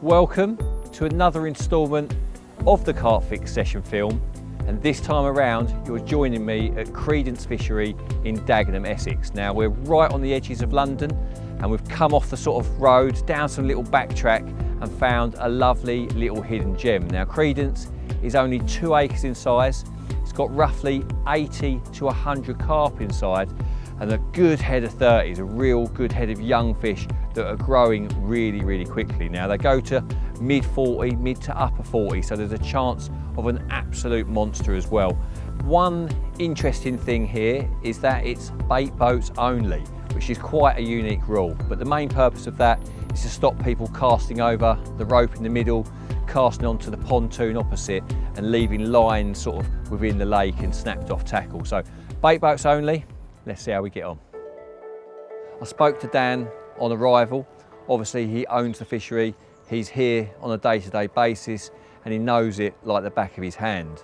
Welcome to another instalment of the Carp Fix session film, and this time around you're joining me at Credence Fishery in Dagenham, Essex. Now we're right on the edges of London and we've come off the sort of road, down some little backtrack and found a lovely little hidden gem. Now Credence is only 2 acres in size, it's got roughly 80 to 100 carp inside and a good head of 30s, a real good head of young fish that are growing really quickly. Now they go to mid 40, mid to upper 40, so there's a chance of an absolute monster as well. One interesting thing here is that it's bait boats only, which is quite a unique rule, but the main purpose of that is to stop people casting over the rope in the middle, casting onto the pontoon opposite and leaving lines sort of within the lake and snapped off tackle. So bait boats only. Let's see how we get on. I spoke to Dan on arrival. Obviously he owns the fishery, he's here on a day-to-day basis and he knows it like the back of his hand.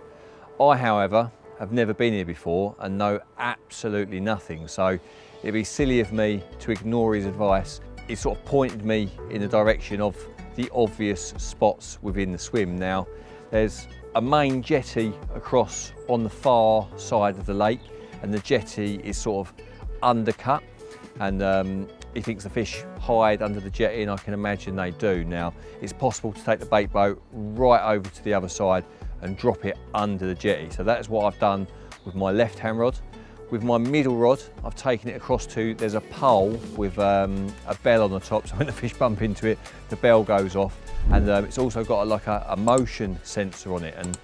I, however, have never been here before and know absolutely nothing, so it'd be silly of me to ignore his advice. He sort of pointed me in the direction of the obvious spots within the swim. Now, there's a main jetty across on the far side of the lake, and the jetty is sort of undercut, and he thinks the fish hide under the jetty, and I can imagine they do. Now, it's possible to take the bait boat right over to the other side and drop it under the jetty. So that's what I've done with my left-hand rod. With my middle rod, I've taken it across to, there's a pole with a bell on the top, so when the fish bump into it, the bell goes off. And it's also got like a motion sensor on it, and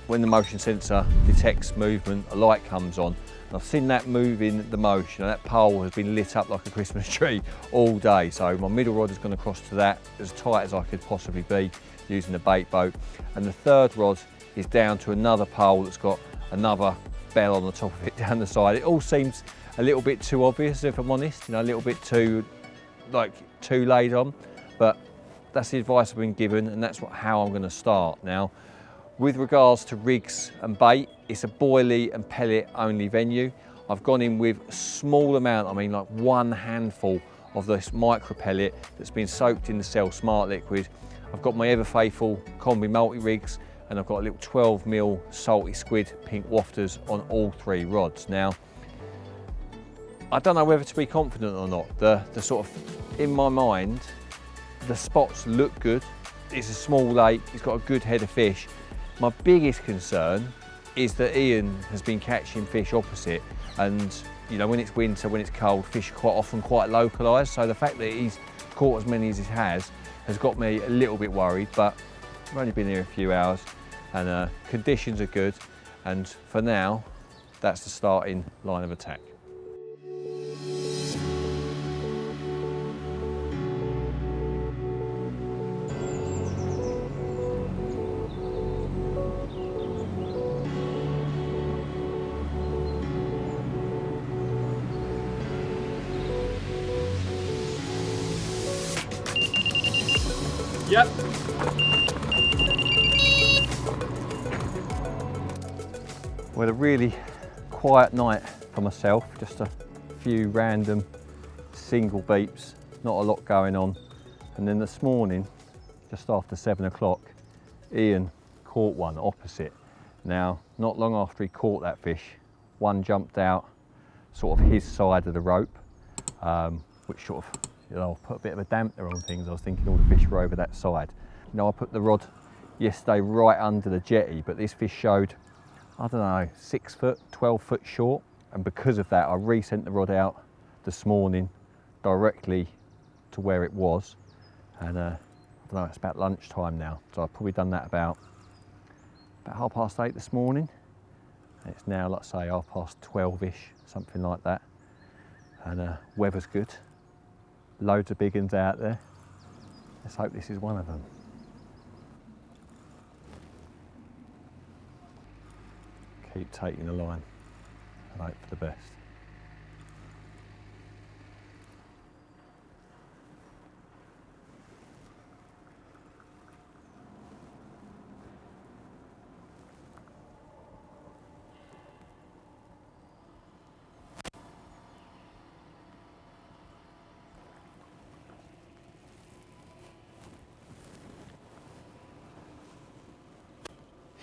when the motion sensor detects movement, a light comes on. And I've seen that moving the motion, and that pole has been lit up like a Christmas tree all day. So my middle rod has gone across to that, as tight as I could possibly be using the bait boat. And the third rod is down to another pole that's got another bell on the top of it down the side. It all seems a little bit too obvious, if I'm honest, a little bit too laid on, but that's the advice I've been given, and that's how I'm going to start. Now, with regards to rigs and bait, it's a boilie and pellet only venue. I've gone in with a small amount, like one handful of this micro pellet that's been soaked in the Cell Smart liquid. I've got my ever faithful combi multi-rigs, and I've got a little 12mm salty squid pink wafters on all 3 rods. Now, I don't know whether to be confident or not. The sort of, in my mind, the spots look good. It's a small lake, it's got a good head of fish. My biggest concern is that Ian has been catching fish opposite, and when it's winter, when it's cold, fish are quite often quite localised, so the fact that he's caught as many as he has got me a little bit worried, but I've only been here a few hours and conditions are good, and for now that's the starting line of attack. Yep. Well, a really quiet night for myself, just a few random single beeps, not a lot going on. And then this morning, just after 7 o'clock, Ian caught one opposite. Now, not long after he caught that fish, one jumped out sort of his side of the rope, which sort of put a bit of a dampener on things. I was thinking all the fish were over that side. I put the rod yesterday right under the jetty, but this fish showed, I don't know, 6 foot, 12 foot short. And because of that, I resent the rod out this morning directly to where it was. And I don't know, it's about lunchtime now. So I've probably done that about 8:30 this morning. And it's now, let's say, 12:30ish, something like that. And weather's good. Loads of big uns out there. Let's hope this is one of them. Keep taking the line and hope for the best.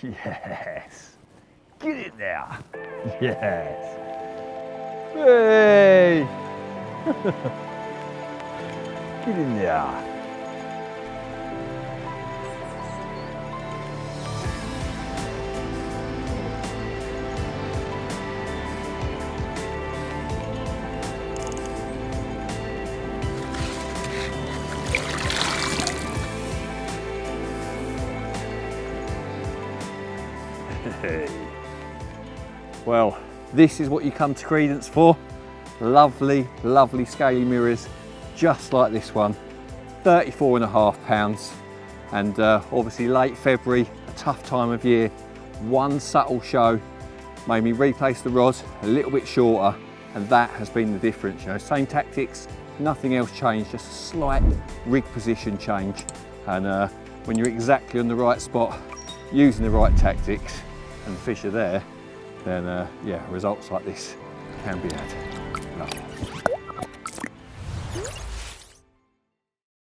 Yes. Get in there. Yes. Hey. Get in there. Well, this is what you come to Credence for. Lovely, lovely scaly mirrors, just like this one. 34.5 pounds. And obviously late February, a tough time of year. One subtle show made me replace the rod a little bit shorter, and that has been the difference. You know, same tactics, nothing else changed, just a slight rig position change. And when you're exactly on the right spot, using the right tactics, and the fish are there, then yeah, results like this can be had. Lovely.